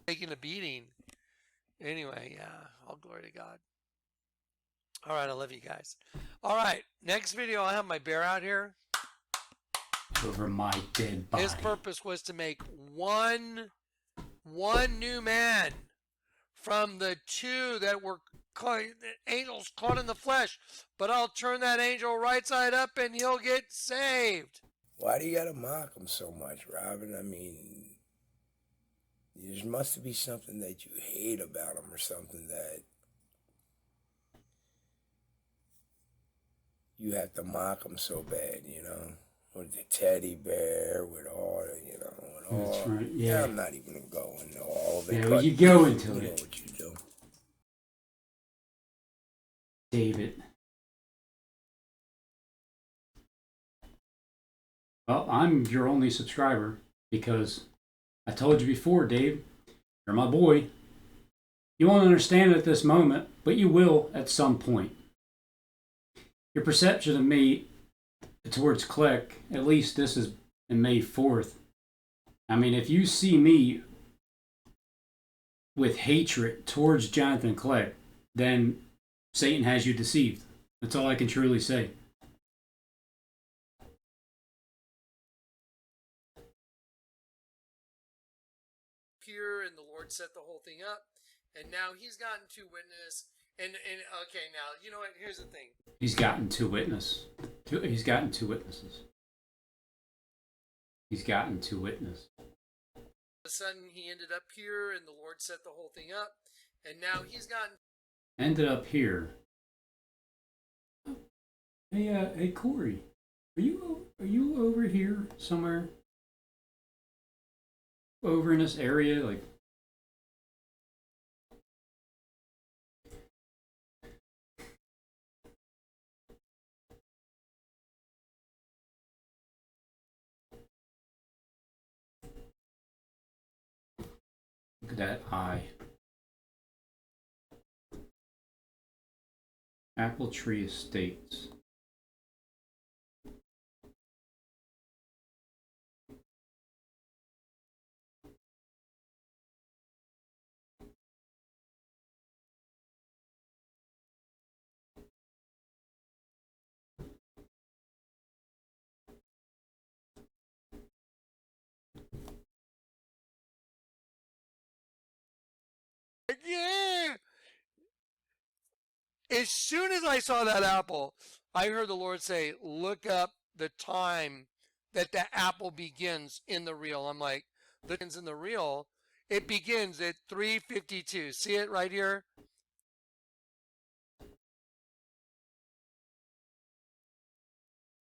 taking a beating. Anyway, yeah, all glory to God. All right, I love you guys. All right, next video, I'll have my bear out here. Over my dead body. His purpose was to make one new man from the two that were angels caught in the flesh. But I'll turn that angel right side up and he'll get saved. Why do you gotta mock him so much, Robin? I mean, there must be something that you hate about him or something that you have to mock him so bad, you know? With the teddy bear, with all, you know, with all. That's right, yeah. I'm not even gonna go into all of it. Yeah, well, you go into you it. know what you do. David. Well, I'm your only subscriber because I told you before, Dave, you're my boy. You won't understand it at this moment, but you will at some point. Your perception of me towards Click, at least this is in May 4th. I mean, if you see me with hatred towards Jonathan Click, then Satan has you deceived. That's all I can truly say. Pure, and the Lord set the whole thing up, and now he's gotten to witness. And okay, now you know what? Here's the thing. He's gotten two witnesses. He's gotten two witnesses. He's gotten two witnesses. All of a sudden, he ended up here, and the Lord set the whole thing up, and now he's gotten ended up here. Hey, Corey, are you over here somewhere? Over in this area, like. Look at that eye. Apple Tree Estates. yeah. As soon as I saw that apple, I heard the Lord say, "Look up the time that the apple begins in the reel." I'm like, "The begins in the reel. It begins at 3:52. See it right here."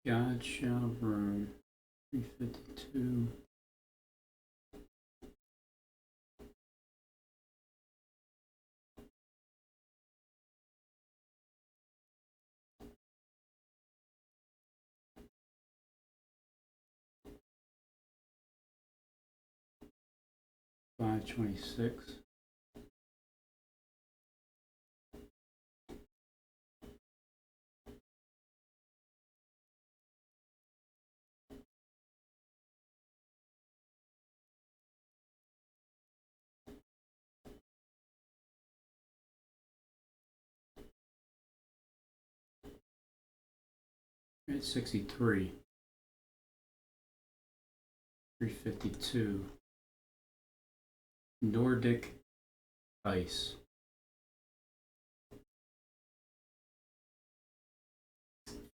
God shall burn 352. $5.26. It's 63. 352. Nordic ice.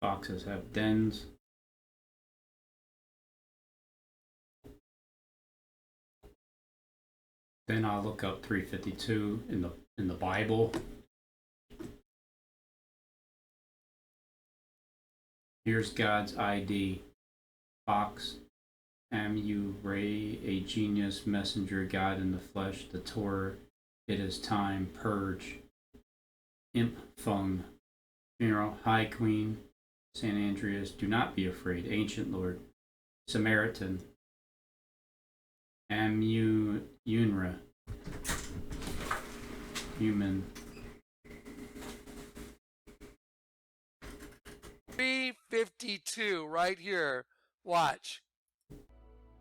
Foxes have dens. Then I'll look up 352 in the Bible. Here's God's ID. Fox, Amu Ray, a genius messenger, God in the flesh, the Torah, it is time, purge, imp fung, funeral, high queen, San Andreas, do not be afraid, ancient lord, Samaritan, Amu Unra, human. 3:52 right here. Watch.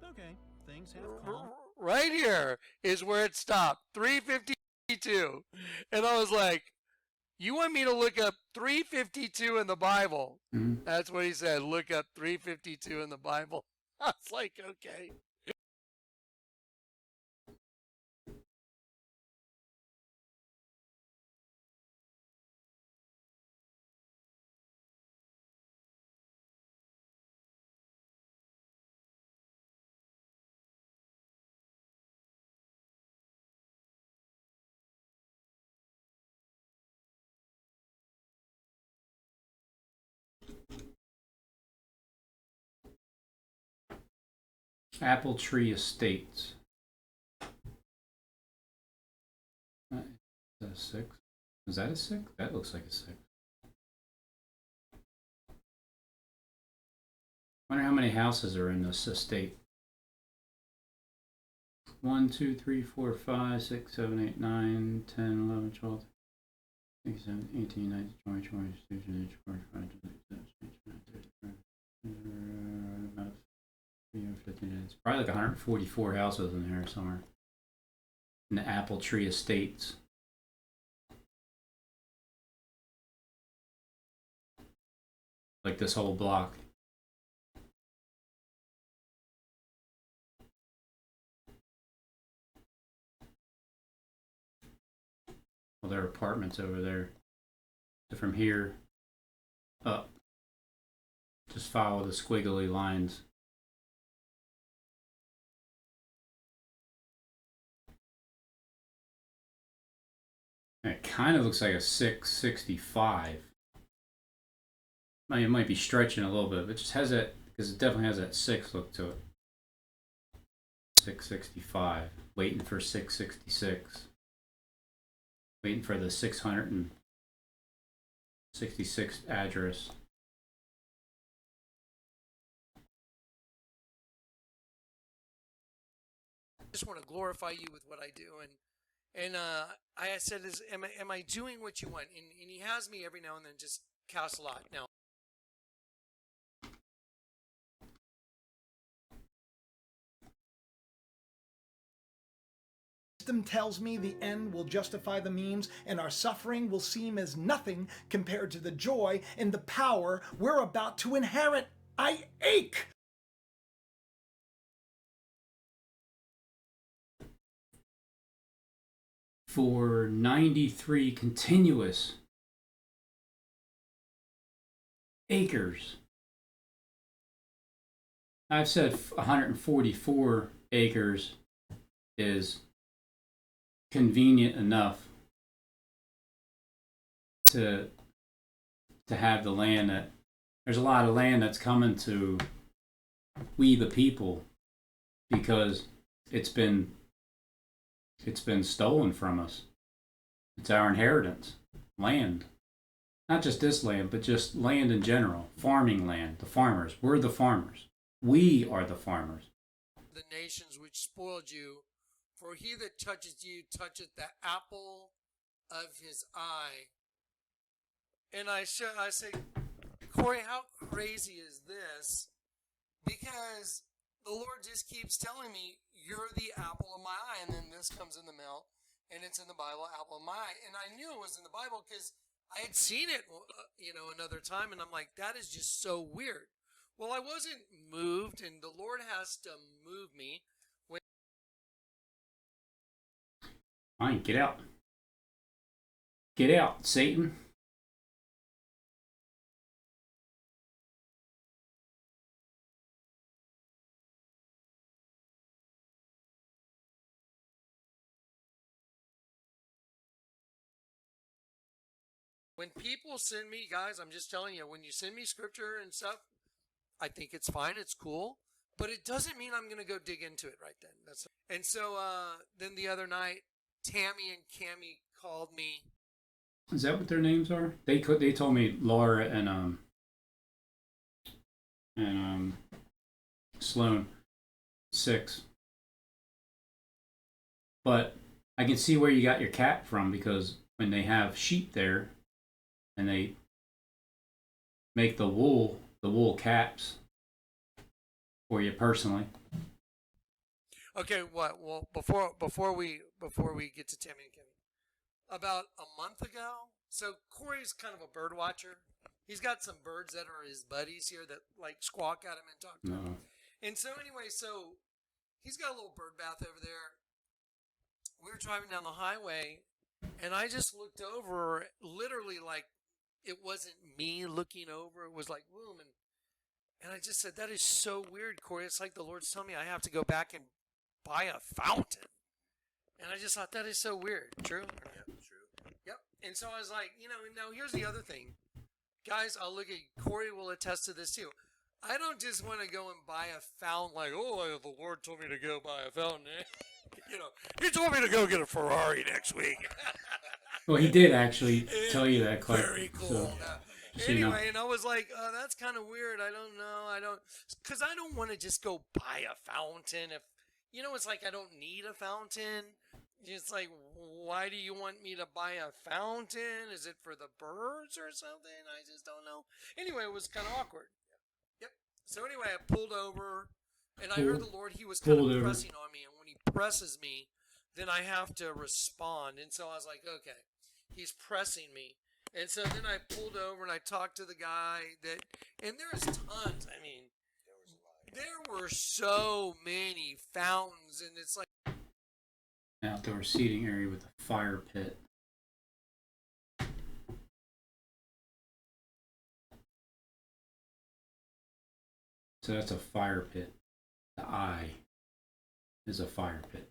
Okay, things have calmed. right here is where it stopped. 352. And I was like, you want me to look up 352 in the Bible? Mhm. That's what he said. Look up 352 in the Bible. I was like, okay. Apple Tree Estates. Is that a 6? Is that a 6? That looks like a 6. Wonder how many houses are in this estate. 1, 2, 3, 4, 5, 6, 7, 8, 9, 10, 11, 12, 13, 18, 19, 20, 22, 23, 25, 15. It's probably like 144 houses in here somewhere. In the Apple Tree Estates. Like this whole block. Well, there are apartments over there. So from here up, just follow the squiggly lines. And it kind of looks like a 665. It might be stretching a little bit, but it just has that, because it definitely has that 6 look to it. 665. Waiting for 666. Waiting for the 666 address. I just want to glorify you with what I do. And I said, am I doing what you want? And he has me every now and then just cast a lot. Now, Wisdom tells me the end will justify the means, and our suffering will seem as nothing compared to the joy and the power we're about to inherit. I ache! For 93 continuous acres. I've said 144 acres is convenient enough to have the land that there's a lot of land that's coming to we the people because it's been stolen from us. It's our inheritance, land. Not just this land, but just land in general. Farming land, the farmers. We're the farmers. We are the farmers. the nations which spoiled you, for he that touches you toucheth the apple of his eye. And I say, Corey, how crazy is this? Because the Lord just keeps telling me, you're the apple of my eye. And then this comes in the mail, and it's in the Bible, apple of my eye. And I knew it was in the Bible because I had seen it, another time. And I'm like, that is just so weird. Well, I wasn't moved, and the Lord has to move me. Fine, get out. Get out, Satan. When people send me, guys, I'm just telling you, when you send me scripture and stuff, I think it's fine, it's cool, but it doesn't mean I'm going to go dig into it right then. And so then the other night, Tammy and Cammy called me. Is that what their names are? They told me Laura and Sloan 6. But I can see where you got your cat from because when they have sheep there and they make the wool caps for you personally. Okay, what? Well, before we get to Tammy and Kimmy, about a month ago. So Corey's kind of a bird watcher. He's got some birds that are his buddies here that like squawk at him and talk to him. No. And so anyway, so he's got a little bird bath over there. We were driving down the highway, and I just looked over, literally like it wasn't me looking over. It was like boom, and I just said, that is so weird, Corey. It's like the Lord's telling me I have to go back and buy a fountain. And I just thought that is so weird. True? Yeah, true. Yep. And so I was like, now here's the other thing. Guys, I'll look at Corey will attest to this too. I don't just want to go and buy a fountain like, oh, the Lord told me to go buy a fountain. He told me to go get a Ferrari next week. Well, he did actually tell you that, Clark. Very cool. So, anyway, and I was like, oh, that's kind of weird. I don't know. Because I don't want to just go buy a fountain. If, it's like I don't need a fountain. It's like, why do you want me to buy a fountain? Is it for the birds or something? I just don't know. Anyway, it was kind of awkward. Yep. So anyway, I pulled over, and I heard the Lord, he was kind of pressing on me. And when he presses me, then I have to respond. And so I was like, okay, he's pressing me. And so then I pulled over and I talked to the guy and there's tons. I mean, there were so many fountains, and it's like outdoor seating area with a fire pit. So that's a fire pit. The eye is a fire pit.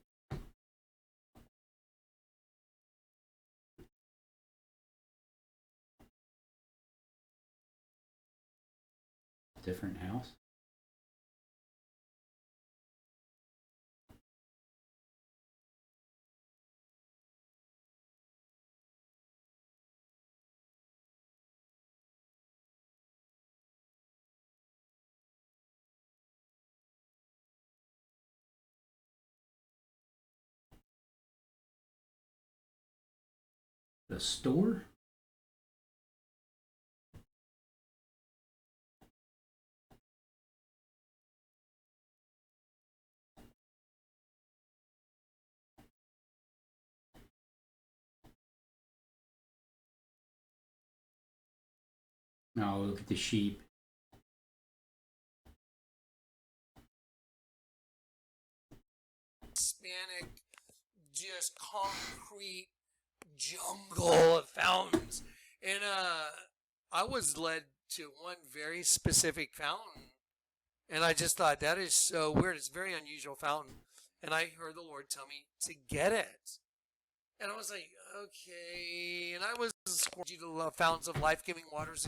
Different house. The store? Now look at the sheep. Hispanic, just concrete jungle of fountains. And I was led to one very specific fountain. And I just thought, that is so weird. It's a very unusual fountain. And I heard the Lord tell me to get it. And I was like, okay. And I was you to love fountains of life-giving waters,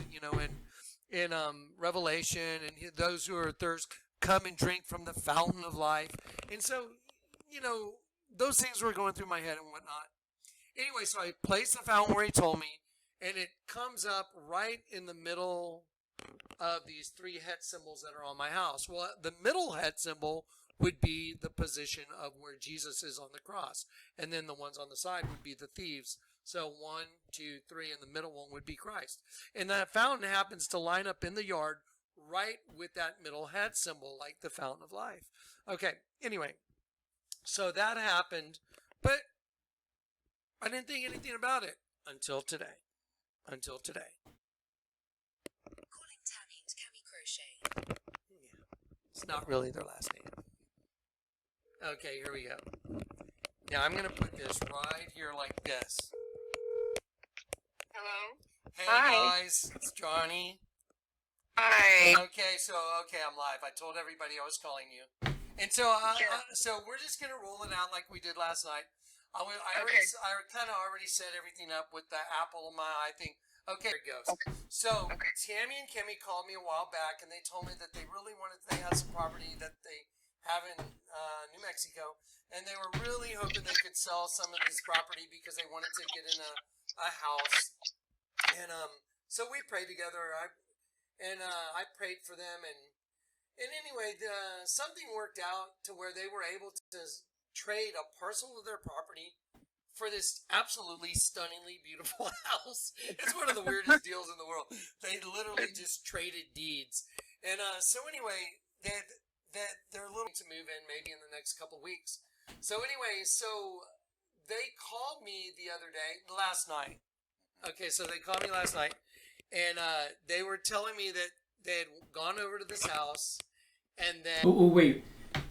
in Revelation, and those who are thirst, come and drink from the fountain of life. And so, those things were going through my head and whatnot. Anyway, so I placed the fountain where he told me, and it comes up right in the middle of these three het symbols that are on my house. Well, the middle het symbol would be the position of where Jesus is on the cross. And then the ones on the side would be the thieves. So 1, 2, 3, and the middle one would be Christ. And that fountain happens to line up in the yard right with that middle het symbol, like the fountain of life. Okay, anyway, so that happened, but I didn't think anything about it until today. Until today. Calling Tammy and Cammy Crochet. Yeah. It's not really their last name. Okay, here we go. Now I'm going to put this right here like this. Hello? Hey Hi. guys, it's Johnny. Hi. Okay, I'm live. I told everybody I was calling you. And so so we're just going to roll it out like we did last night. I kind of already set everything up with the apple of my eye thing. Okay, here it goes. Okay. So Okay. Tammy and Kimmy called me a while back, and they told me that they had some property that they have in New Mexico, and they were really hoping they could sell some of this property because they wanted to get in a house. And so we prayed together. I prayed for them, and anyway, something worked out to where they were able to trade a parcel of their property for this absolutely stunningly beautiful house. It's one of the weirdest deals in the world. They literally just traded deeds. And so anyway, that they're looking to move in maybe in the next couple weeks. So anyway, so they called me the other day, last night. Okay, so they called me last night, and they were telling me that they had gone over to this house, and then Oh, wait.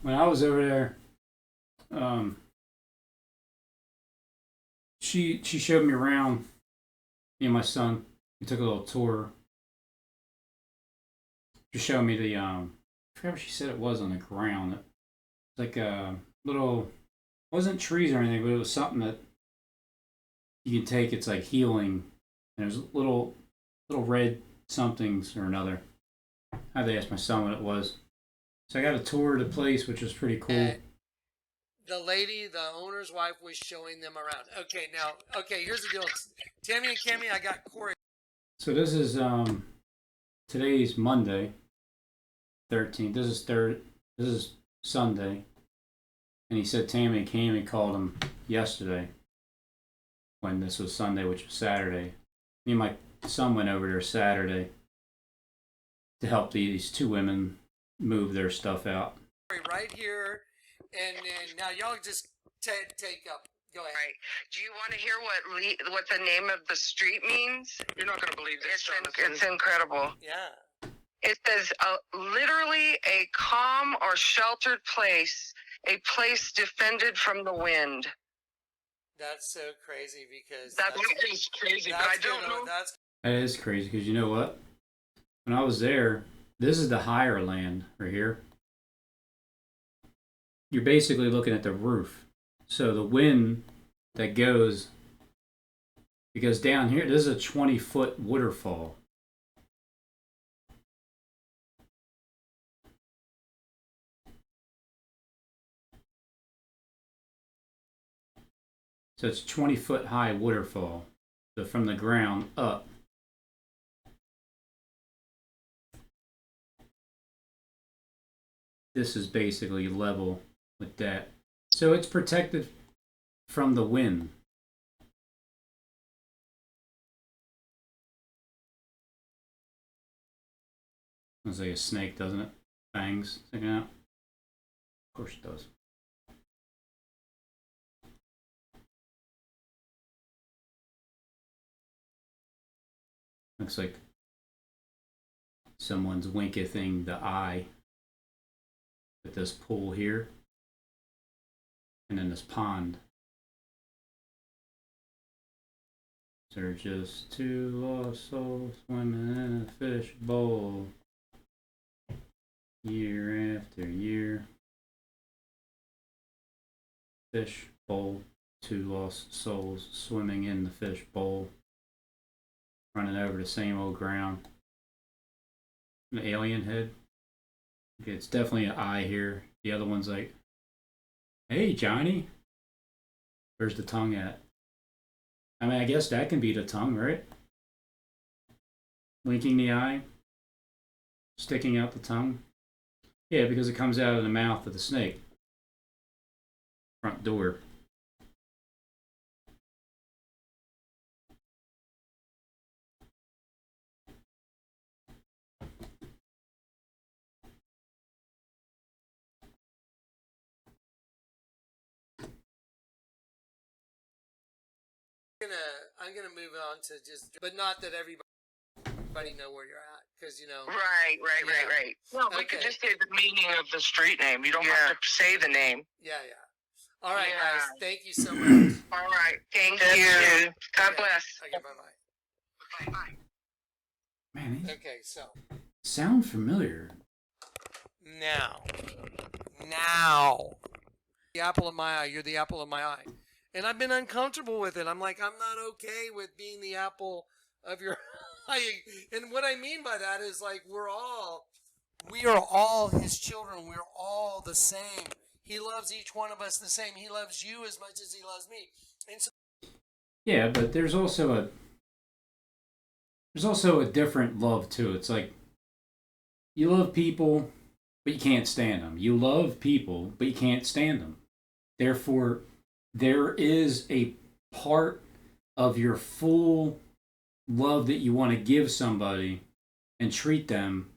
When I was over there, she showed me around. Me and my son, we took a little tour. She showed me the I forgot what she said it was on the ground. It was like a little, it wasn't trees or anything, but it was something that you can take. It's like healing, and there's little red somethings or another. I had to ask my son what it was. So I got a tour of the place, which was pretty cool. the lady, the owner's wife, was showing them around. Okay, now, here's the deal. Tammy and Cammy, I got Corey. So this is today's Monday, 13th. This is Sunday, and he said Tammy and Cammy called him yesterday when this was Sunday, which was Saturday. Me and my son went over there Saturday to help these two women move their stuff out. Right here, and now y'all just take up. Go ahead. Right. Do you want to hear what the name of the street means? You're not going to believe this, It's incredible. Yeah. It says literally a calm or sheltered place, a place defended from the wind. That's so crazy because That's crazy, but that's I don't know. That is crazy because you know what? When I was there, this is the higher land right here. You're basically looking at the roof. So the wind that goes, because down here, this is a 20-foot waterfall. So it's 20-foot high waterfall. So from the ground up. This is basically level with that. So it's protected from the wind. Looks like a snake, doesn't it? Fangs sticking out. Of course it does. Looks like someone's winkething the eye with this pool here. And then this pond. They're just two lost souls swimming in a fish bowl. Year after year. Fish bowl. Two lost souls swimming in the fish bowl. Running over the same old ground. An alien head. Okay, it's definitely an eye here. The other one's like, hey, Johnny. Where's the tongue at? I mean, I guess that can be the tongue, right? Winking the eye. Sticking out the tongue. Yeah, because it comes out of the mouth of the snake. Front door. I'm gonna move on to just, but not that everybody know where you're at, because you know. Right. No, we could just say the meaning of the street name. You don't have to say the name. Yeah. All right, Yeah. guys. Thank you so much. All right. Thank Thank you. you. God Okay. bless. Okay, bye. Bye. Man, these Okay, so sound familiar. now, the apple of my eye. You're the apple of my eye, and I've been uncomfortable with it. I'm like, I'm not okay with being the apple of your eye. And what I mean by that is like we are all his children. We're all the same. He loves each one of us the same. He loves you as much as he loves me. And so, Yeah, but there's also a different love too. It's like you love people, but you can't stand them. You love people, but you can't stand them. Therefore, there is a part of your full love that you want to give somebody and treat them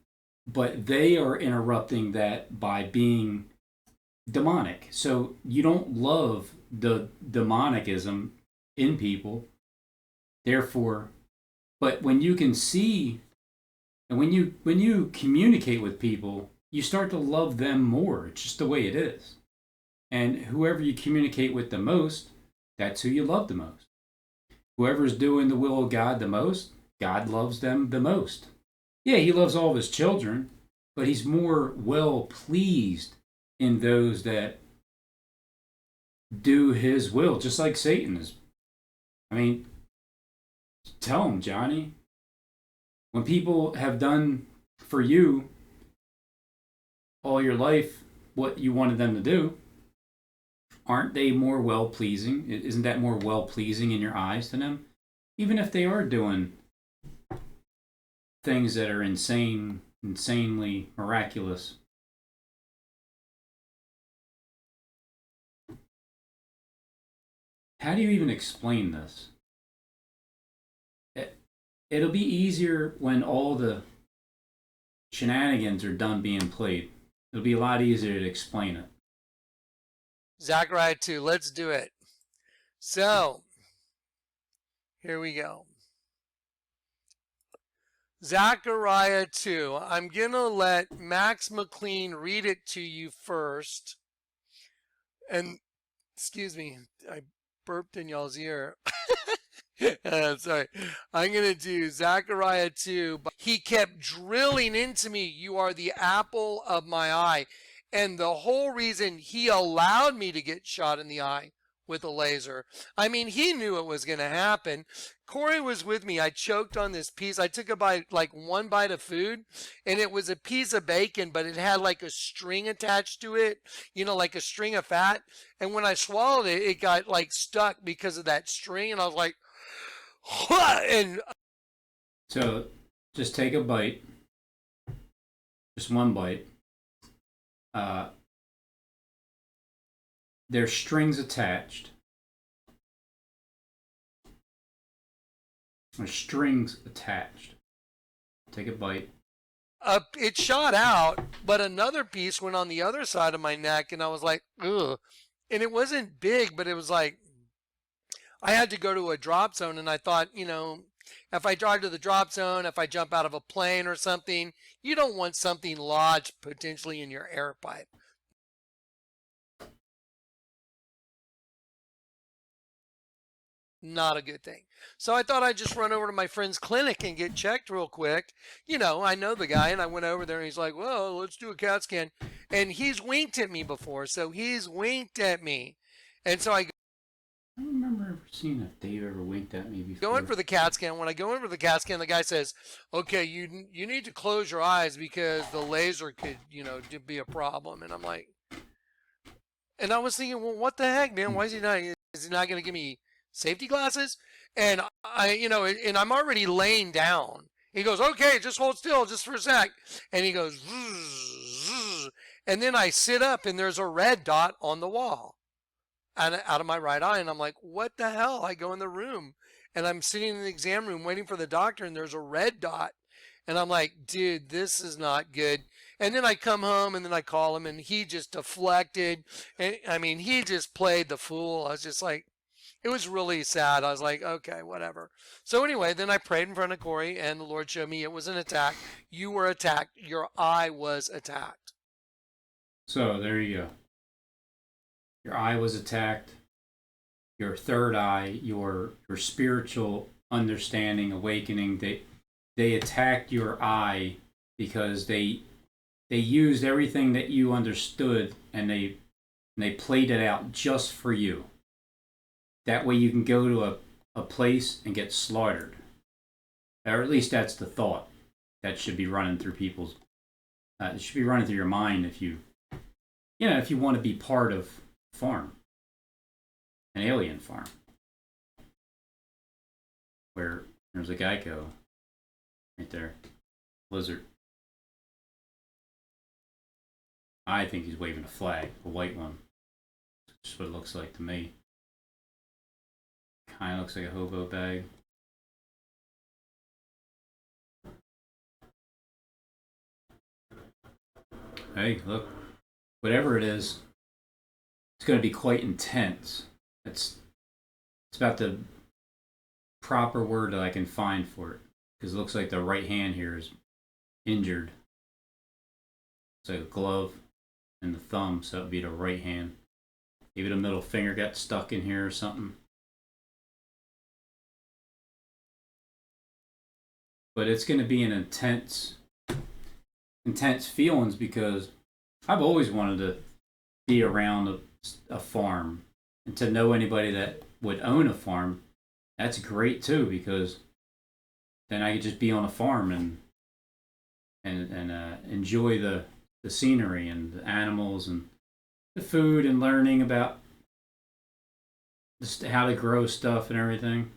but they are interrupting that by being demonic. So you don't love the demonicism in people. Therefore, but when you can see and when you communicate with people, you start to love them more. It's just the way it is. And whoever you communicate with the most, that's who you love the most. Whoever's doing the will of God the most, God loves them the most. Yeah, he loves all of his children, but he's more well pleased in those that do his will, just like Satan is. I mean, tell him, Johnny, when people have done for you all your life what you wanted them to do, aren't they more well pleasing? Isn't that more well pleasing in your eyes to them? Even if they are doing things that are insanely miraculous. How do you even explain this? It'll be easier when all the shenanigans are done being played. It'll be a lot easier to explain it. Zechariah 2, let's do it. So, here we go. Zechariah 2. I'm going to let Max McLean read it to you first. And, excuse me, I burped in y'all's ear. Sorry. I'm going to do Zechariah 2. But he kept drilling into me, you are the apple of my eye. And the whole reason he allowed me to get shot in the eye with a laser, I mean, he knew it was going to happen. Corey was with me. I choked on this piece. I took a bite, like one bite of food, and it was a piece of bacon, but it had like a string attached to it, you know, like a string of fat. And when I swallowed it, it got like stuck because of that string. And I was like, and So just take a bite, just one bite. There's strings attached. There's strings attached. Take a bite. it shot out, but another piece went on the other side of my neck, and I was like, ugh. And it wasn't big, but it was like, I had to go to a drop zone, and I thought, you know, if I drive to the drop zone, if I jump out of a plane or something, you don't want something lodged potentially in your air pipe. Not a good thing. So I thought I'd just run over to my friend's clinic and get checked real quick. You know, I know the guy, and I went over there, and he's like, well, let's do a CAT scan. And he's winked at me before, so he's winked at me. And so I I don't remember ever seeing if Dave ever winked at me before. go in for the CAT scan. When I go in for the CAT scan, the guy says, okay, you need to close your eyes because the laser could, you know, be a problem. And I'm like, and I was thinking, well, what the heck, man? Why is he not going to give me safety glasses? And I, you know, and I'm already laying down. He goes, okay, just hold still just for a sec. And he goes, zzz, zzz. And then I sit up and there's a red dot on the wall and out of my right eye. And I'm like, what the hell? I go in the room and I'm sitting in the exam room waiting for the doctor and there's a red dot. And I'm like, dude, this is not good. And then I come home and then I call him and he just deflected. And I mean, he just played the fool. I was just like, it was really sad. I was like, okay, whatever. So anyway, then I prayed in front of Corey and the Lord showed me it was an attack. You were attacked. Your eye was attacked. So there you go. Your eye was attacked. Your third eye, your spiritual understanding, awakening, they attacked your eye because they used everything that you understood and they played it out just for you. That way you can go to a place and get slaughtered. Or at least that's the thought that should be running through people's. It should be running through your mind if you want to be part of a farm, an alien farm, where there's a Geico right there, lizard. I think he's waving a flag, a white one. That's what it looks like to me. Kind of looks like a hobo bag. hey, look, whatever it is, it's going to be quite intense. It's about the proper word that I can find for it, because it looks like the right hand here is injured. It's like a glove and the thumb, so it'd be the right hand. Maybe the middle finger got stuck in here or something. But it's going to be an intense feelings, because I've always wanted to be around a farm, and to know anybody that would own a farm. That's great too, because then I could just be on a farm and enjoy the scenery and the animals and the food, and learning about just how to grow stuff and everything.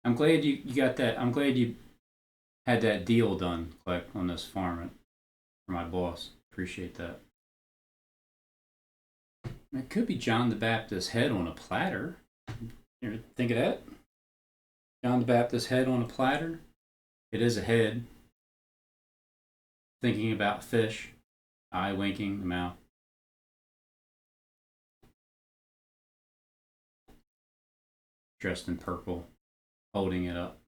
I'm glad you got that. I'm glad you had that deal done, Click, on this farm for my boss. Appreciate that. It could be John the Baptist's head on a platter. You ever think of that? John the Baptist's head on a platter? It is a head. Thinking about fish. Eye winking, the mouth. Dressed in purple. Holding it up.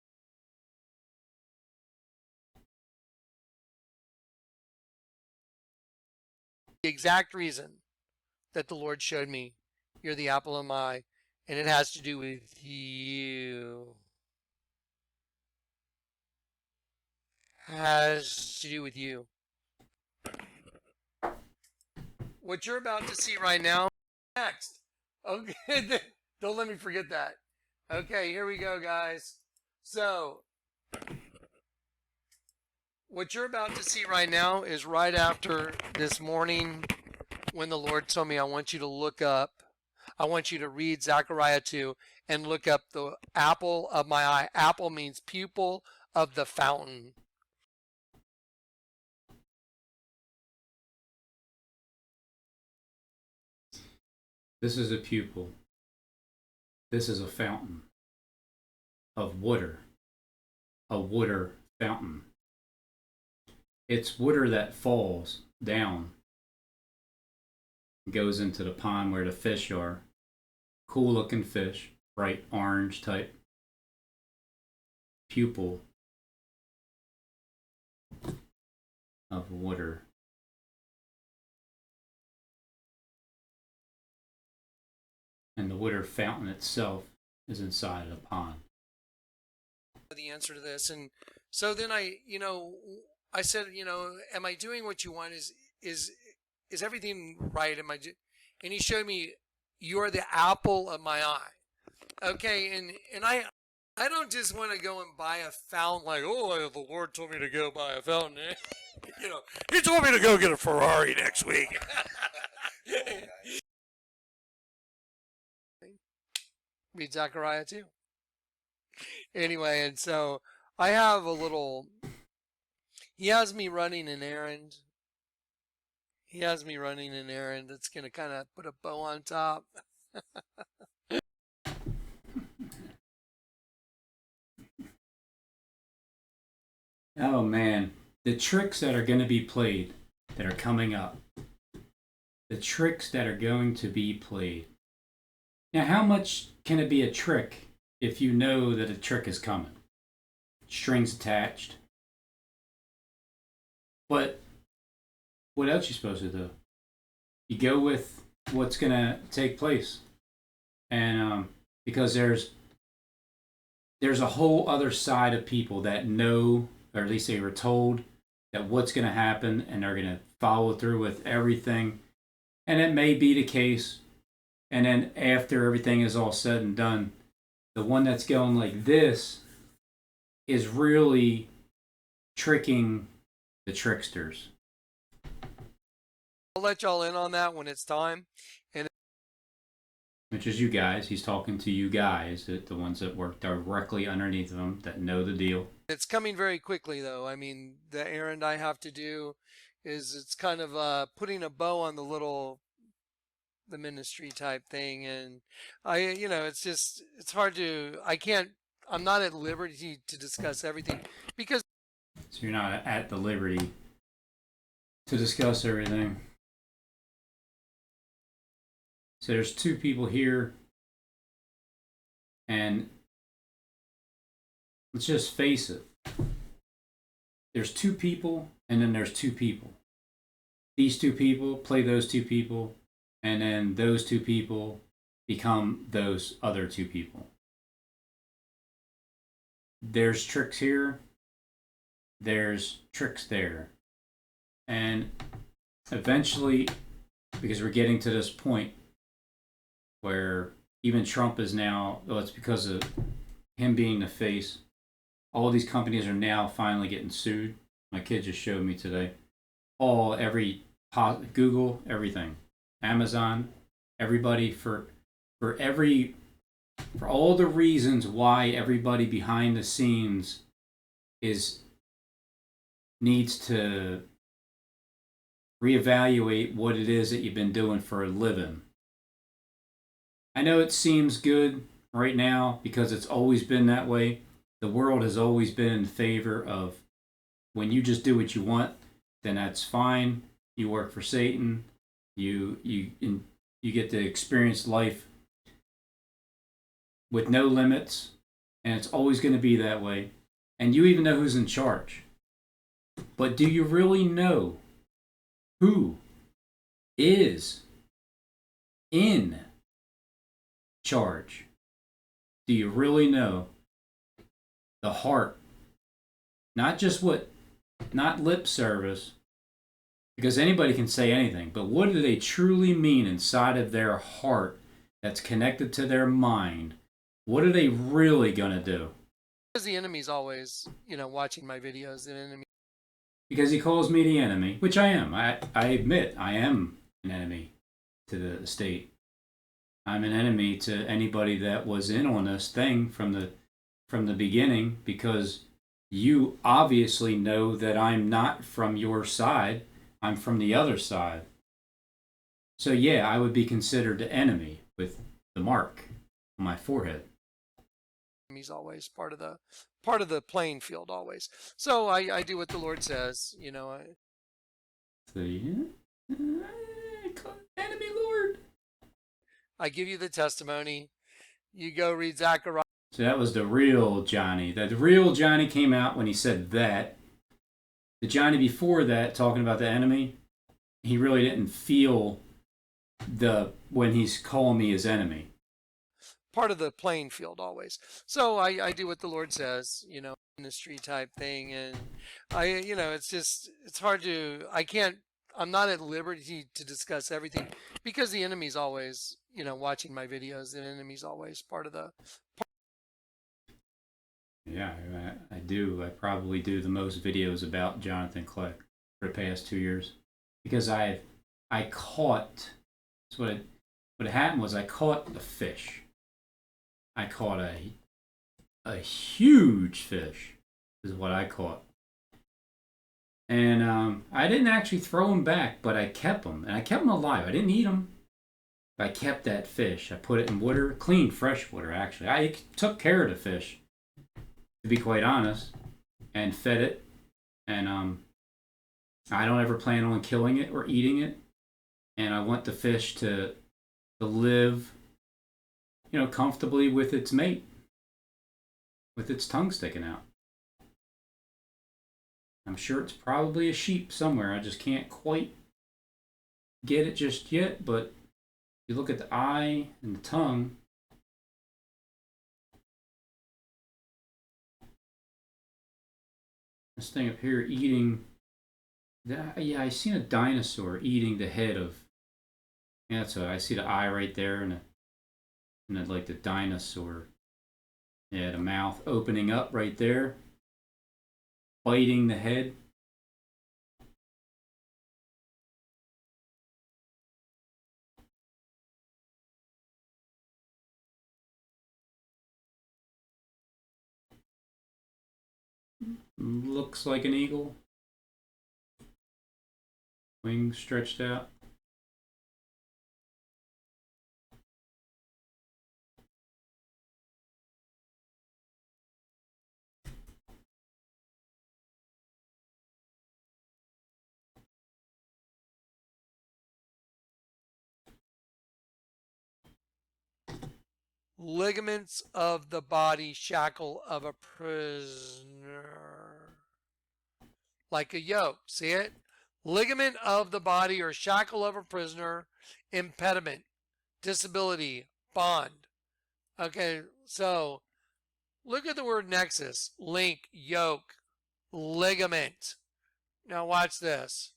The exact reason that the Lord showed me, you're the apple of my eye, and it has to do with you. Has to do with you. What you're about to see right now, next. Okay, don't let me forget that. Okay, here we go, guys. So, what you're about to see right now is right after this morning when the Lord told me, I want you to look up, I want you to read Zechariah 2 and look up the apple of my eye. Apple means pupil of the fountain. This is a pupil. This is a fountain of water. A water fountain. It's water that falls down, goes into the pond where the fish are. Cool looking fish, bright orange type. Pupil of water. And the water fountain itself is inside of the pond. The answer to this, and so then I said, am I doing what you want? Is everything right? And he showed me, you're the apple of my eye. Okay, and I don't just want to go and buy a fountain like, oh, the Lord told me to go buy a fountain. He told me to go get a Ferrari next week. Read Zechariah 2. Anyway, and so I have he has me running an errand. He has me running an errand that's going to kind of put a bow on top. Oh man, the tricks that are going to be played, that are coming up. The tricks that are going to be played. Now, how much can it be a trick if you know that a trick is coming? Strings attached. But what else are you supposed to do? You go with what's going to take place. And because there's a whole other side of people that know, or at least they were told, that what's going to happen, and they're going to follow through with everything. And it may be the case. And then after everything is all said and done, the one that's going like this is really tricking the tricksters. I'll let y'all in on that when it's time. And which is you guys. He's talking to you guys, the ones that work directly underneath them, that know the deal. It's coming very quickly, though. I mean, the errand I have to do it's kind of putting a bow on the ministry type thing, and it's hard to, I can't I'm not at liberty to discuss everything because So you're not at the liberty to discuss everything. So there's two people here, and let's just face it. There's two people, and then there's two people. These two people play those two people, and then those two people become those other two people. There's tricks here, there's tricks there. And eventually, because we're getting to this point where even Trump is now, well, it's because of him being the face, all these companies are now finally getting sued. My kid just showed me today. Google, everything, Amazon, everybody for all the reasons why everybody behind the scenes needs to reevaluate what it is that you've been doing for a living. I know it seems good right now because it's always been that way. The world has always been in favor of when you just do what you want, then that's fine. You work for Satan. You get to experience life with no limits, and it's always going to be that way. And you even know who's in charge. But do you really know who is in charge? Do you really know the heart? Not lip service, because anybody can say anything, but what do they truly mean inside of their heart that's connected to their mind? What are they really going to do? because the enemy's always, watching my videos. The enemy. Because he calls me the enemy, which I am. I admit I am an enemy to the state. I'm an enemy to anybody that was in on this thing from the beginning, because you obviously know that I'm not from your side. I'm from the other side. So yeah, I would be considered the enemy with the mark on my forehead. He's always part of the playing field always. So I do what the Lord says. So yeah, enemy Lord. I give you the testimony. You go read Zechariah. So that was the real Johnny. The real Johnny came out when he said that. The Johnny before that, talking about the enemy, he really didn't feel when he's calling me his enemy. Part of the playing field always. So I do what the Lord says, ministry type thing. And it's hard I'm not at liberty to discuss everything because the enemy's always, watching my videos. The enemy's always part of the. Yeah, I do. I probably do the most videos about Jonathan Kleck for the past 2 years because I caught. What happened was I caught a fish. I caught a huge fish, is what I caught. And I didn't actually throw him back, but I kept him. And I kept him alive. I didn't eat him. But I kept that fish. I put it in water, clean, fresh water, actually. I took care of the fish, to be quite honest, and fed it. And I don't ever plan on killing it or eating it. And I want the fish to live, comfortably with its mate, with its tongue sticking out. I'm sure it's probably a sheep somewhere. I just can't quite get it just yet, but you look at the eye and the tongue. This thing up here eating. Yeah, I seen a dinosaur eating the head of. Yeah, so I see the eye right there, and then like the dinosaur. Yeah, the mouth opening up right there, biting the head. Looks like an eagle. Wings stretched out. ligaments of the body, shackle of a prisoner. Like a yoke. See it? Ligament of the body or shackle of a prisoner, impediment, disability, bond. Okay, so look at the word nexus, link, yoke, ligament. Now watch this.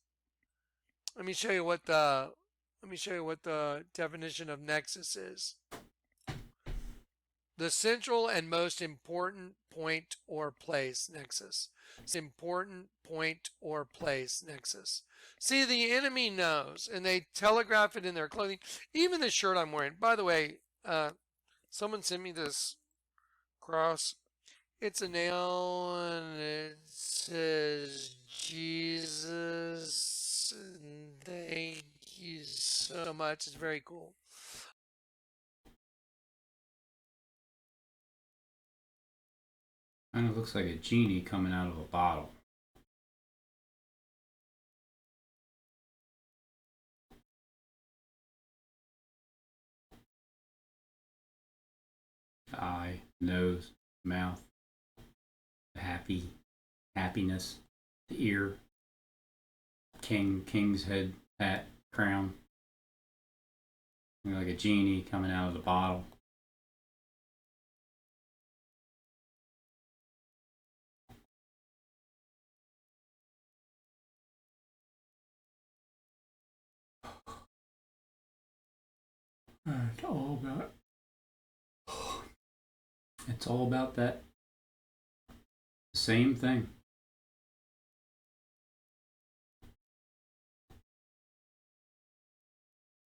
Let me show you what the definition of nexus is. The central and most important point or place, nexus. Important point or place, nexus. See, the enemy knows, and they telegraph it in their clothing. Even the shirt I'm wearing. By the way, someone sent me this cross. It's a nail, and it says Jesus. Thank you so much. It's very cool. Kind of looks like a genie coming out of a bottle. The eye, nose, mouth, the happiness, the ear, king's head, hat, crown. Like a genie coming out of the bottle. It's all about that same thing.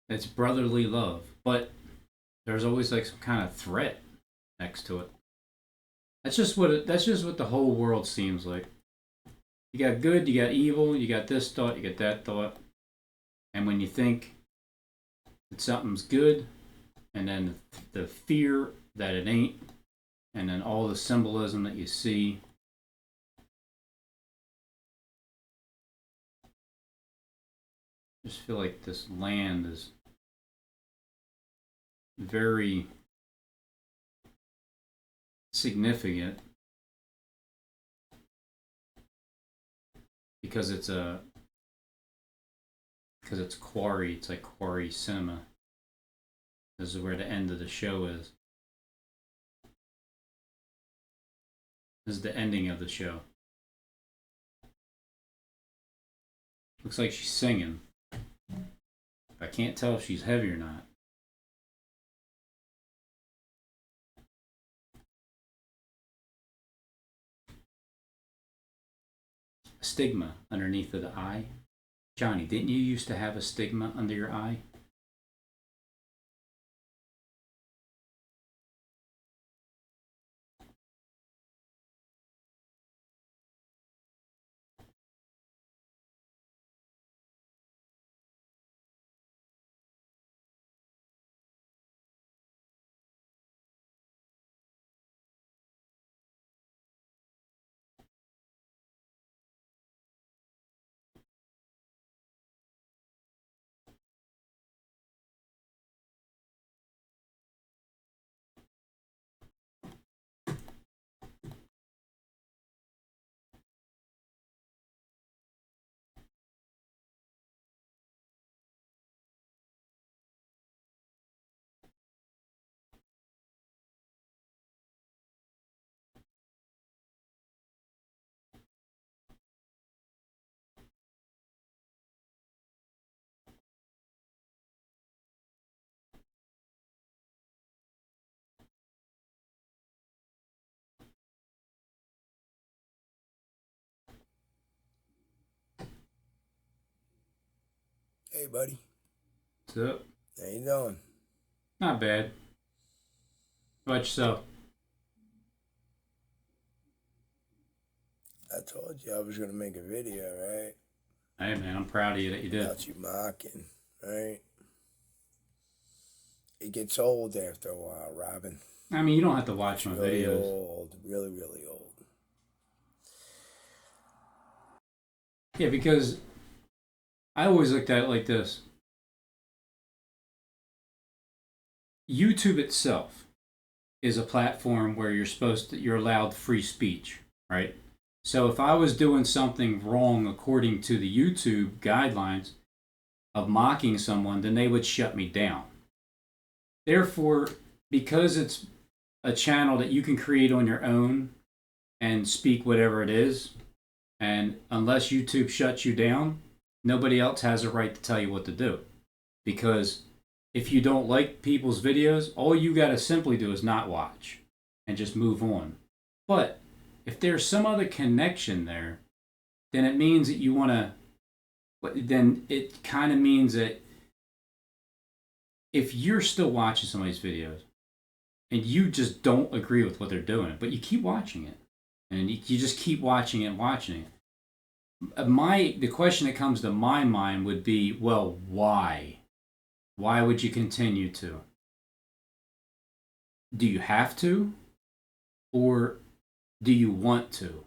It's brotherly love, but there's always like some kind of threat next to it. That's just what the whole world seems like. You got good, you got evil, you got this thought, you got that thought. And when you think that something's good, and then the fear that it ain't, and then all the symbolism that you see. I just feel like this land is very significant because it's quarry. It's like quarry cinema. This is where the end of the show is. This is the ending of the show. Looks like she's singing. I can't tell if she's heavy or not. A stigma underneath of the eye. Johnny, didn't you used to have a stigma under your eye? Hey, buddy. What's up? How you doing? Not bad. How about yourself? I told you I was going to make a video, right? Hey, man, I'm proud of you that you did. About you mocking, right? It gets old after a while, Robin. I mean, you don't have to watch my really videos. Old, really, really old. Yeah, because I always looked at it like this. YouTube itself is a platform where you're allowed free speech, right? So if I was doing something wrong according to the YouTube guidelines of mocking someone, then they would shut me down. Therefore, because it's a channel that you can create on your own and speak whatever it is, and unless YouTube shuts you down, nobody else has a right to tell you what to do. Because if you don't like people's videos, all you got to simply do is not watch and just move on. But if there's some other connection there, then it means that you want to, then it kind of means that if you're still watching somebody's videos and you just don't agree with what they're doing, but you keep watching it, and you just keep watching it and watching it, the question that comes to my mind would be, well, why? Why would you continue to? Do you have to? Or do you want to?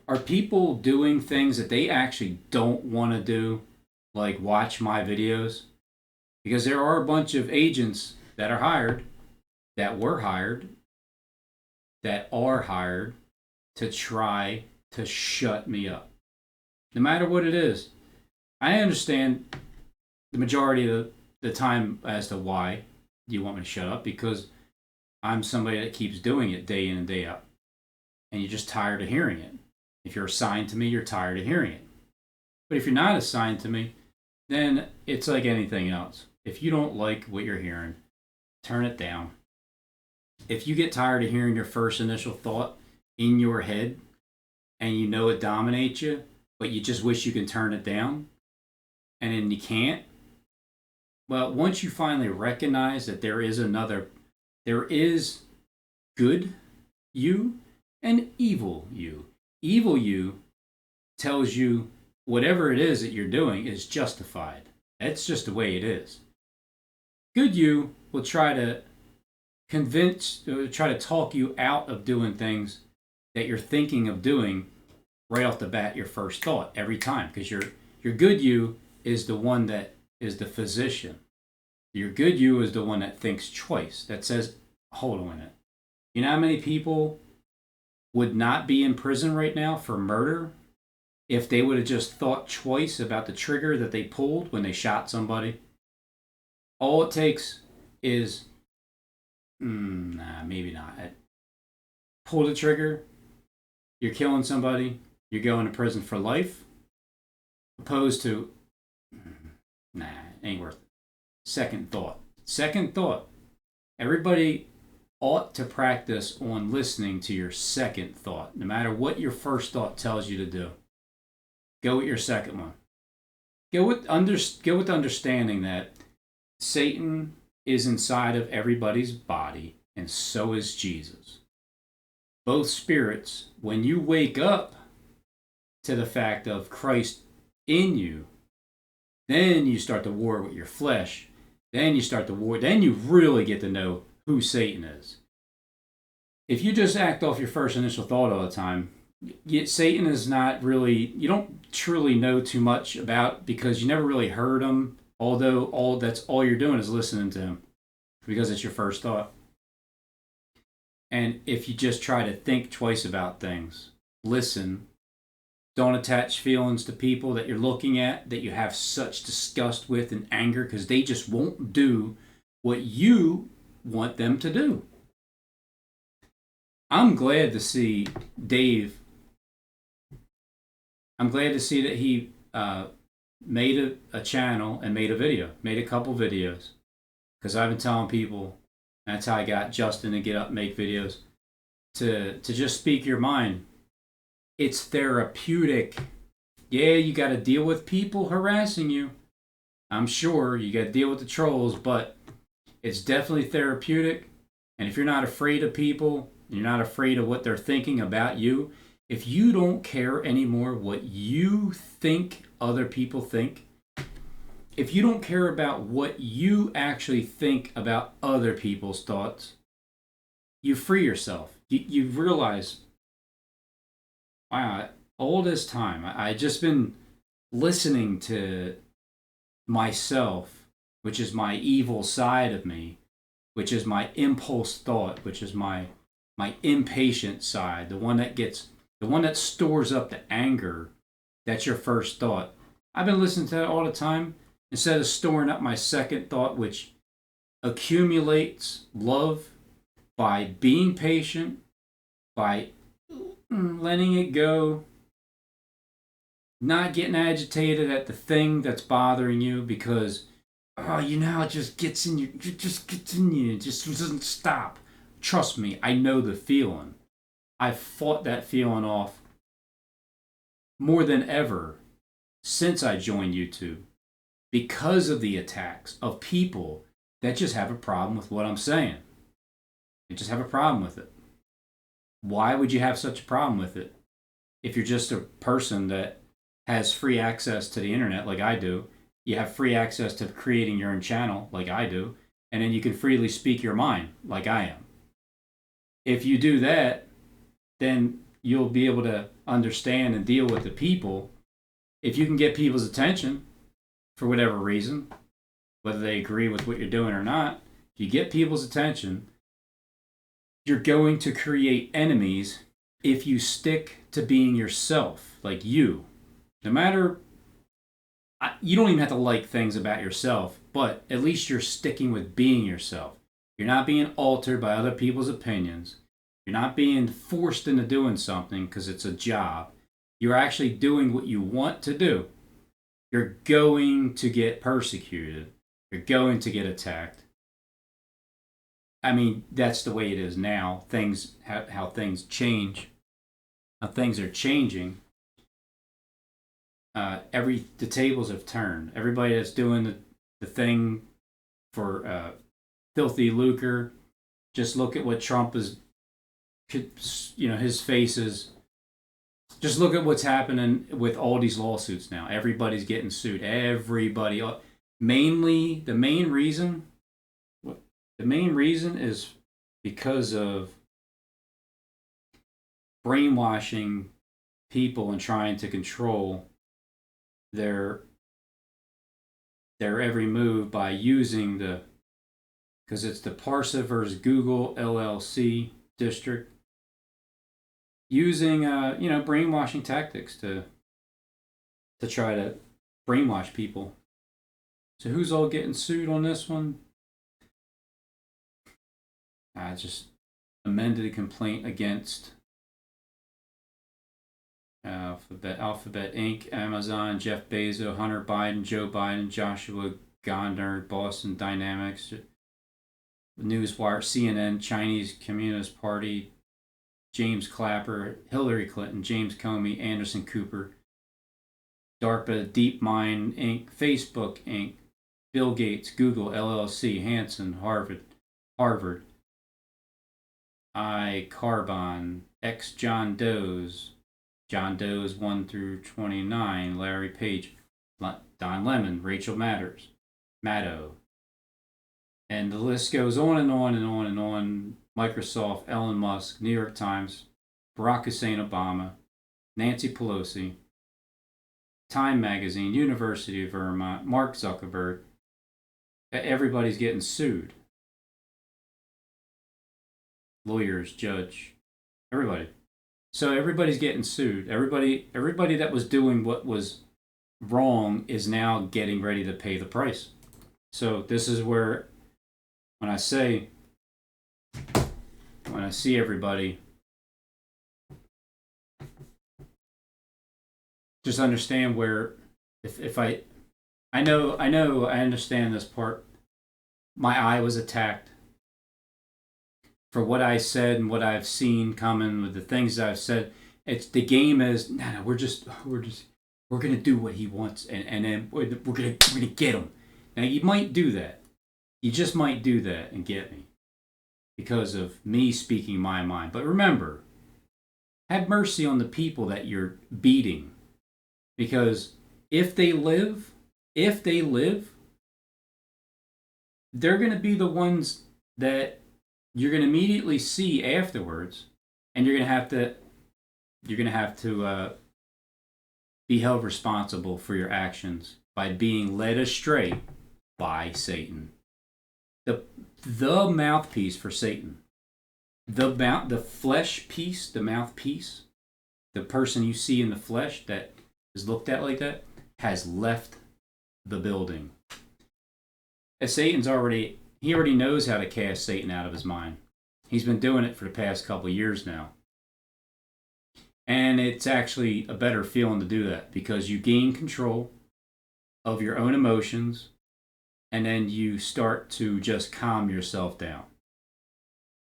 Are people doing things that they actually don't want to do, like watch my videos? Because there are a bunch of agents that are hired, that were hired, that are hired to try to shut me up. No matter what it is. I understand the majority of the time as to why you want me to shut up, because I'm somebody that keeps doing it day in and day out. And you're just tired of hearing it. If you're assigned to me, you're tired of hearing it. But if you're not assigned to me, then it's like anything else. If you don't like what you're hearing, turn it down. If you get tired of hearing your first initial thought in your head and you know it dominates you, but you just wish you can turn it down, and then you can't, well, once you finally recognize that there is good you and evil you. Evil you tells you whatever it is that you're doing is justified. That's just the way it is. Good you will try to try to talk you out of doing things that you're thinking of doing right off the bat, your first thought, every time. Because your good you is the one that is the physician. Your good you is the one that thinks twice, that says, hold on a minute. You know how many people would not be in prison right now for murder if they would have just thought twice about the trigger that they pulled when they shot somebody? All it takes is, maybe not. Pull the trigger, you're killing somebody, you're going to prison for life, opposed to, ain't worth it. Second thought. Everybody ought to practice on listening to your second thought. No matter what your first thought tells you to do, go with your second one. Go with understanding that Satan is inside of everybody's body, and so is Jesus. Both spirits, when you wake up to the fact of Christ in you, then you start to war with your flesh. Then you really get to know who Satan is. If you just act off your first initial thought all the time, Satan is not really, you don't truly know too much about, because you never really heard him, although that's all you're doing is listening to him, because it's your first thought. And if you just try to think twice about things, listen, don't attach feelings to people that you're looking at, that you have such disgust with and anger, because they just won't do what you want them to do. I'm glad to see Dave. I'm glad to see that he made a channel and made a couple videos, because I've been telling people, that's how I got Justin to get up and make videos, to just speak your mind. It's therapeutic. Yeah, you got to deal with people harassing you. I'm sure you got to deal with the trolls, but it's definitely therapeutic. And if you're not afraid of people, you're not afraid of what they're thinking about you, if you don't care anymore what you think other people think, if you don't care about what you actually think about other people's thoughts, you free yourself. You realize, wow, all this time, I just been listening to myself, which is my evil side of me, which is my impulse thought, which is my impatient side, the one that stores up the anger. That's your first thought. I've been listening to that all the time instead of storing up my second thought, which accumulates love by being patient, by letting it go, not getting agitated at the thing that's bothering you because, it just gets in you. It just gets in you. It just doesn't stop. Trust me, I know the feeling. I've fought that feeling off more than ever since I joined YouTube because of the attacks of people that just have a problem with what I'm saying. They just have a problem with it. Why would you have such a problem with it if you're just a person that has free access to the internet like I do? You have free access to creating your own channel like I do, and then you can freely speak your mind like I am. If you do that, then you'll be able to understand and deal with the people. If you can get people's attention for whatever reason, whether they agree with what you're doing or not, if you get people's attention, you're going to create enemies if you stick to being yourself, like you. No matter, you don't even have to like things about yourself, but at least you're sticking with being yourself. You're not being altered by other people's opinions. You're not being forced into doing something because it's a job. You're actually doing what you want to do. You're going to get persecuted. You're going to get attacked. I mean, that's the way it is now. How things change, how things are changing. The tables have turned. Everybody that's doing the thing for filthy lucre, just look at what Trump is. His face is. Just look at what's happening with all these lawsuits now. Everybody's getting sued. Everybody. The main reason is because of brainwashing people and trying to control their every move by using because it's the Parsa versus Google LLC district, using brainwashing tactics to try to brainwash people. So who's all getting sued on this one? I just amended a complaint against Alphabet Inc., Amazon, Jeff Bezos, Hunter Biden, Joe Biden, Joshua Gardner, Boston Dynamics, Newswire, CNN, Chinese Communist Party, James Clapper, Hillary Clinton, James Comey, Anderson Cooper, DARPA, DeepMind Inc., Facebook Inc., Bill Gates, Google LLC, Hansen, Harvard, Carbon, X John Doe's 1 through 29, Larry Page, Don Lemon, Rachel Maddow. And the list goes on and on and on and on. Microsoft, Elon Musk, New York Times, Barack Hussein Obama, Nancy Pelosi, Time Magazine, University of Vermont, Mark Zuckerberg. Everybody's getting sued. Lawyers, judge, everybody. So everybody's getting sued. Everybody that was doing what was wrong is now getting ready to pay the price. So this is where, when I see everybody, just understand where, if I understand this part. My eye was attacked for what I said and what I've seen coming with the things I've said. It's the game is no, we're gonna do what he wants, and then we're gonna get him. Now you might do that. You just might do that and get me because of me speaking my mind. But remember, have mercy on the people that you're beating, because if they live, they're going to be the ones that you're going to immediately see afterwards, and you're going to have to be held responsible for your actions by being led astray by Satan. the mouthpiece for Satan. The flesh piece, the mouthpiece, the person you see in the flesh that is looked at like that, has left the building. As he already knows how to cast Satan out of his mind. He's been doing it for the past couple of years now. And it's actually a better feeling to do that because you gain control of your own emotions and then you start to just calm yourself down.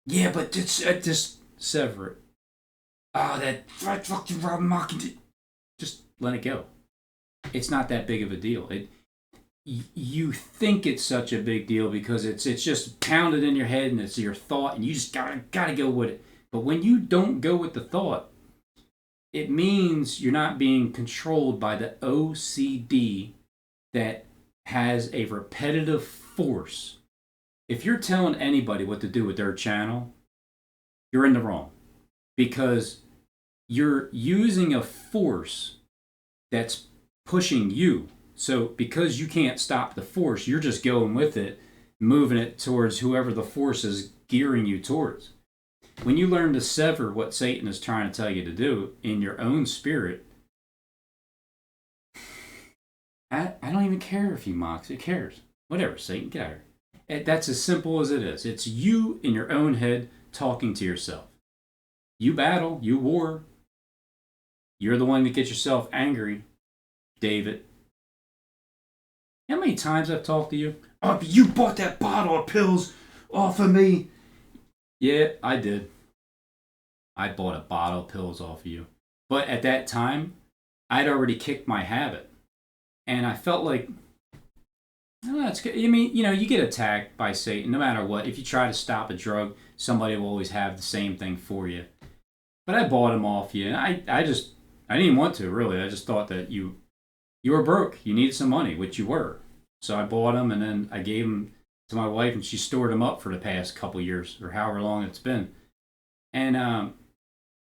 Yeah, but just sever it. Oh, that fucking Rob mocking. Just let it go. It's not that big of a deal. You think it's such a big deal because it's just pounded in your head and it's your thought and you just gotta go with it. But when you don't go with the thought, it means you're not being controlled by the OCD that has a repetitive force. If you're telling anybody what to do with their channel, you're in the wrong because you're using a force that's pushing you. So because you can't stop the force, you're just going with it, moving it towards whoever the force is gearing you towards. When you learn to sever what Satan is trying to tell you to do in your own spirit, I don't even care if he mocks. Who cares? Whatever, Satan, get out of here. That's as simple as it is. It's you in your own head talking to yourself. You battle, you war. You're the one that gets yourself angry, David. How many times I've talked to you? Oh, you bought that bottle of pills off of me. Yeah, I did. I bought a bottle of pills off of you. But at that time, I'd already kicked my habit. And I felt like, oh, that's good. I mean, you get attacked by Satan no matter what. If you try to stop a drug, somebody will always have the same thing for you. But I bought them off you. And I didn't even want to, really. I just thought that you were broke. You needed some money, which you were. So I bought them and then I gave them to my wife and she stored them up for the past couple years or however long it's been. And,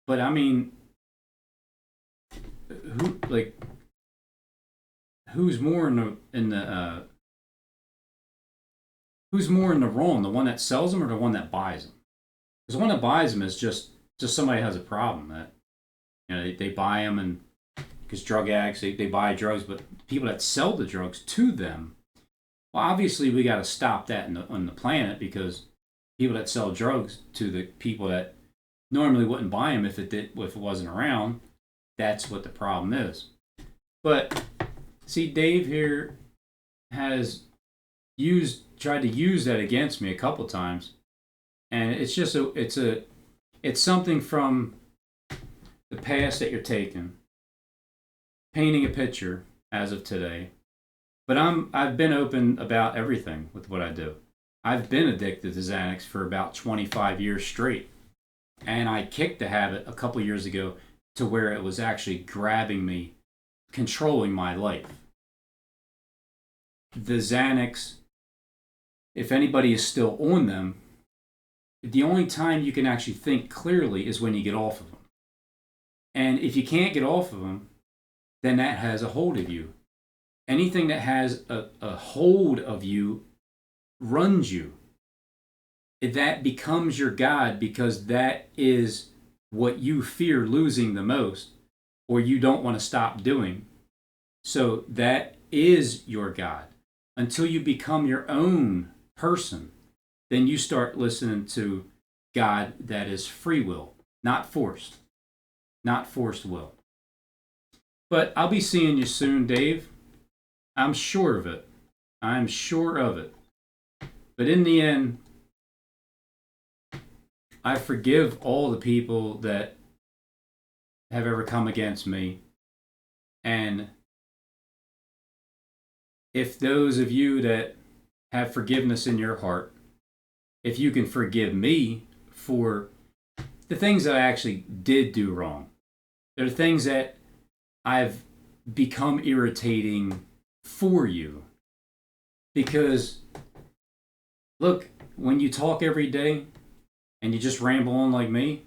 but I mean, who's more in the wrong, the one that sells them or the one that buys them? Because the one that buys them is just somebody has a problem that, they buy them and because drug addicts, they buy drugs, but people that sell the drugs to them, well, obviously we got to stop that on the planet because people that sell drugs to the people that normally wouldn't buy them if it wasn't around, that's what the problem is. But see, Dave here has tried to use that against me a couple times, and it's just it's something from the past that you're taking, painting a picture as of today. But I've been open about everything with what I do. I've been addicted to Xanax for about 25 years straight. And I kicked the habit a couple years ago to where it was actually grabbing me, controlling my life. The Xanax, if anybody is still on them, the only time you can actually think clearly is when you get off of them. And if you can't get off of them, then that has a hold of you. Anything that has a hold of you runs you. That becomes your God because that is what you fear losing the most or you don't want to stop doing. So that is your God. Until you become your own person, then you start listening to God that is free will, not forced will. But I'll be seeing you soon, Dave. I'm sure of it. But in the end, I forgive all the people that have ever come against me. And if those of you that have forgiveness in your heart, if you can forgive me for the things that I actually did do wrong, there are things that I've become irritating for you. Because, look, when you talk every day and you just ramble on like me,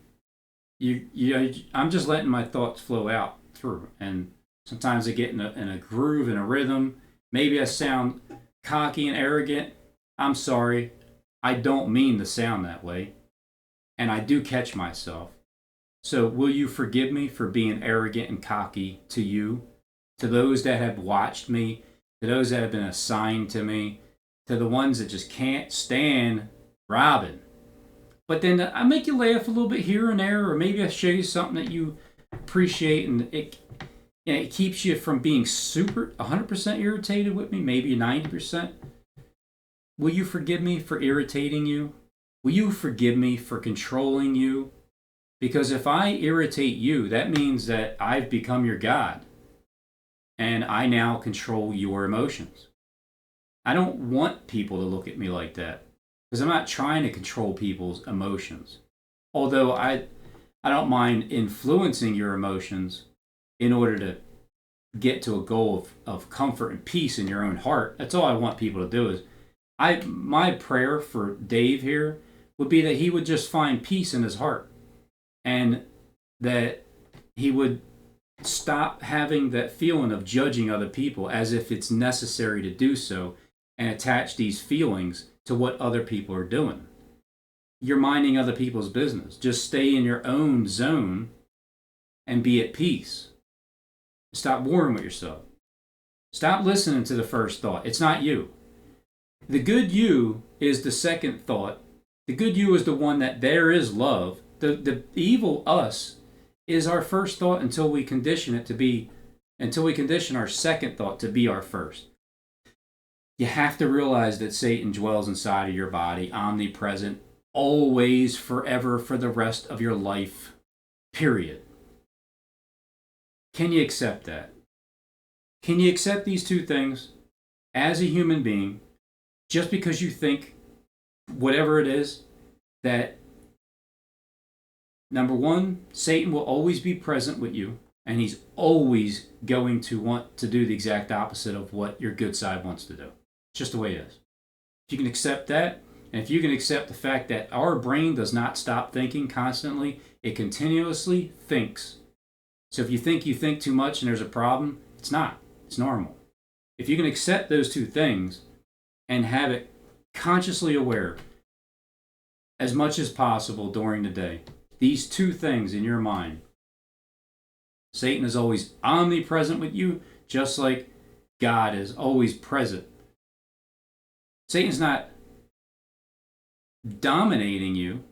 I'm just letting my thoughts flow out through. And sometimes I get in a groove, in a rhythm. Maybe I sound cocky and arrogant. I'm sorry. I don't mean to sound that way, and I do catch myself. So will you forgive me for being arrogant and cocky to you, to those that have watched me, to those that have been assigned to me, to the ones that just can't stand Robin? But then I make you laugh a little bit here and there, or maybe I show you something that you appreciate, and it keeps you from being super 100% irritated with me, maybe 90%. Will you forgive me for irritating you? Will you forgive me for controlling you? Because if I irritate you, that means that I've become your God, and I now control your emotions. I don't want people to look at me like that, because I'm not trying to control people's emotions. Although I don't mind influencing your emotions in order to get to a goal of comfort and peace in your own heart. That's all I want people to do. Is my prayer for Dave here would be that he would just find peace in his heart, and that he would stop having that feeling of judging other people as if it's necessary to do so, and attach these feelings to what other people are doing. You're minding other people's business. Just stay in your own zone and be at peace. Stop warring with yourself. Stop listening to the first thought. It's not you. The good you is the second thought. The good you is the one that there is love. The evil us is our first thought until we condition our second thought to be our first. You have to realize that Satan dwells inside of your body, omnipresent, always, forever, for the rest of your life, period. Can you accept that? Can you accept these two things as a human being, just because you think, whatever it is, that number one, Satan will always be present with you, and he's always going to want to do the exact opposite of what your good side wants to do. It's just the way it is. If you can accept that, and if you can accept the fact that our brain does not stop thinking constantly, it continuously thinks. So if you think too much and there's a problem, it's not. It's normal. If you can accept those two things and have it consciously aware as much as possible during the day, these two things in your mind, Satan is always omnipresent with you, just like God is always present. Satan's not dominating you,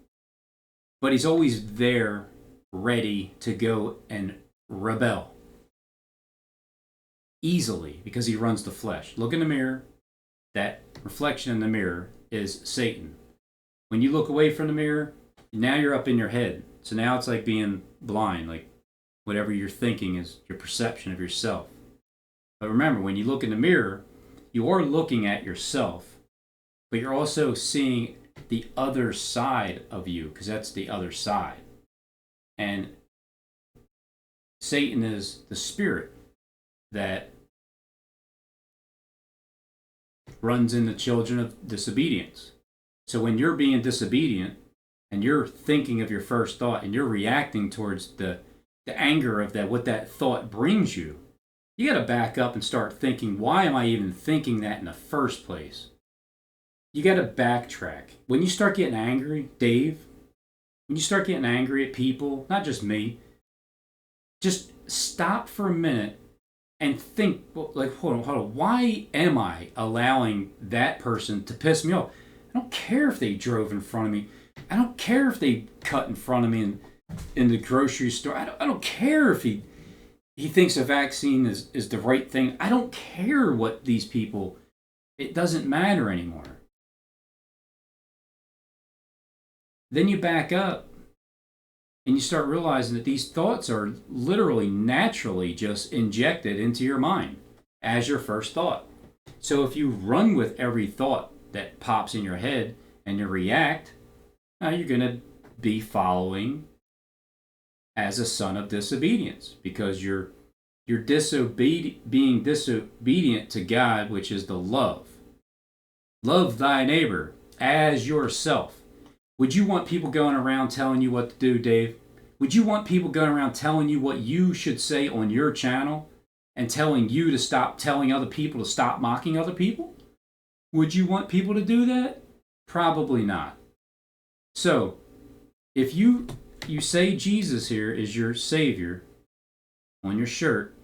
but he's always there, ready to go and rebel easily, because he runs the flesh. Look in the mirror. That reflection in the mirror is Satan. When you look away from the mirror, now you're up in your head. So now it's like being blind, like whatever you're thinking is your perception of yourself. But remember, when you look in the mirror, you are looking at yourself, but you're also seeing the other side of you, because that's the other side. And Satan is the spirit that runs in the children of disobedience. So when you're being disobedient and you're thinking of your first thought and you're reacting towards the anger of that, what that thought brings you, you got to back up and start thinking, why am I even thinking that in the first place? You got to backtrack. When you start getting angry, Dave, when you start getting angry at people, not just me, just stop for a minute and think, like, hold on, why am I allowing that person to piss me off? I don't care if they drove in front of me. I don't care if they cut in front of me in the grocery store. I don't care if he thinks a vaccine is the right thing. I don't care what these people, it doesn't matter anymore. Then you back up and you start realizing that these thoughts are literally naturally just injected into your mind as your first thought. So if you run with every thought that pops in your head and you react, now you're going to be following as a son of disobedience, because you're being disobedient to God, which is the love. Love thy neighbor as yourself. Would you want people going around telling you what to do, Dave? Would you want people going around telling you what you should say on your channel and telling you to stop telling other people to stop mocking other people? Would you want people to do that? Probably not. So, if you say Jesus here is your Savior on your shirt,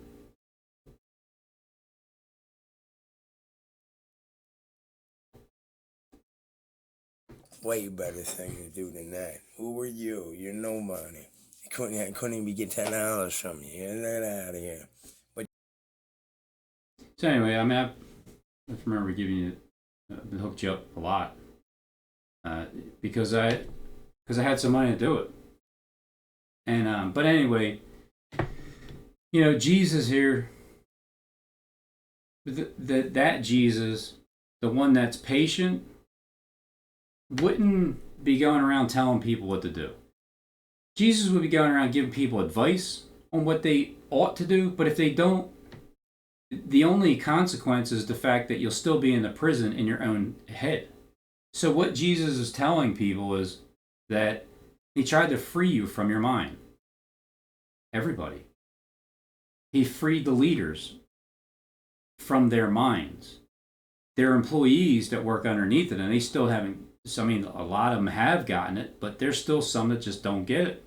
way better thing to do than that. Who were you? You're nobody. I couldn't even get $10 from you. Get that out of here. But so anyway, I mean, I remember giving you, hooked you up a lot, because I had some money to do it. And but anyway, Jesus here, that Jesus, the one that's patient, wouldn't be going around telling people what to do. Jesus would be going around giving people advice on what they ought to do, but if they don't, the only consequence is the fact that you'll still be in the prison in your own head. So what Jesus is telling people is that he tried to free you from your mind. Everybody. He freed the leaders from their minds. There are employees that work underneath it, and they still haven't. So, I mean, a lot of them have gotten it, but there's still some that just don't get it.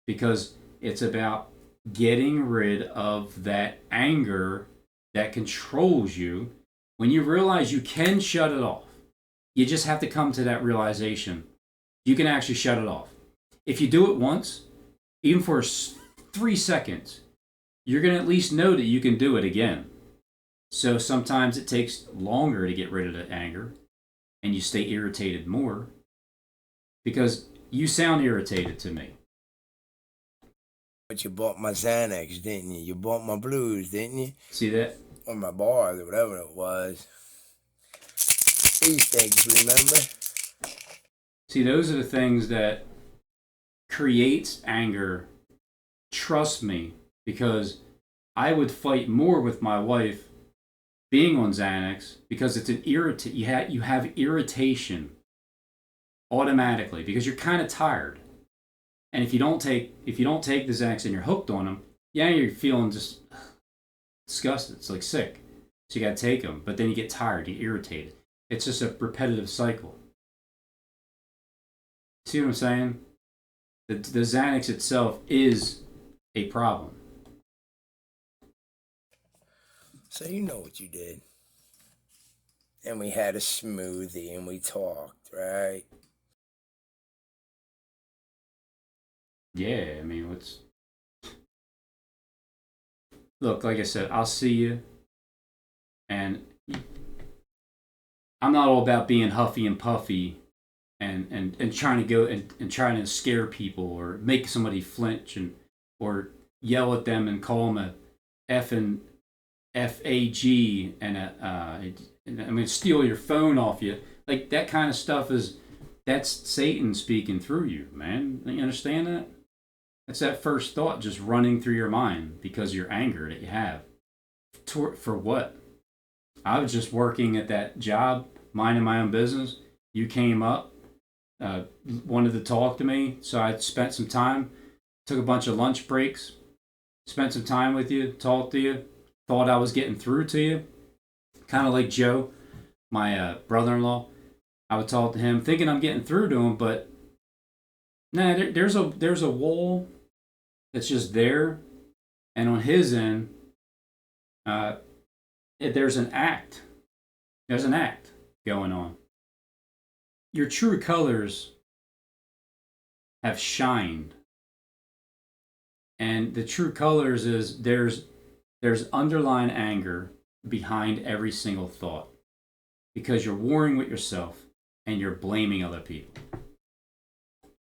Because it's about getting rid of that anger that controls you. When you realize you can shut it off, you just have to come to that realization. You can actually shut it off. If you do it once, even for 3 seconds, you're going to at least know that you can do it again. So sometimes it takes longer to get rid of the anger, and you stay irritated more, because you sound irritated to me. But you bought my Xanax, didn't you? You bought my blues, didn't you? See that? Or my bars, or whatever it was. These things, remember? See, those are the things that creates anger. Trust me, because I would fight more with my wife being on Xanax, because it's an irritant. You have irritation automatically because you're kind of tired. And if you don't take the Xanax and you're hooked on them, yeah, you're feeling just disgusted. It's like sick. So you got to take them, but then you get tired, you get irritated. It's just a repetitive cycle. See what I'm saying? The Xanax itself is a problem. So you know what you did. And we had a smoothie and we talked, right? Yeah, I mean, look, like I said, I'll see you. And I'm not all about being huffy and puffy and trying to go and trying to scare people or make somebody flinch or yell at them and call them a effing FAG and steal your phone off you. Like, that kind of stuff that's Satan speaking through you, man. You understand that? That's that first thought just running through your mind because of your anger that you have. For what? I was just working at that job, minding my own business. You came up, wanted to talk to me, so I spent some time, took a bunch of lunch breaks, spent some time with you, talked to you, thought I was getting through to you. Kind of like Joe, my brother-in-law. I would talk to him thinking I'm getting through to him, but nah, there's a wall that's just there, and on his end, there's an act. There's an act going on. Your true colors have shined, and the true colors is there's underlying anger behind every single thought, because you're warring with yourself and you're blaming other people.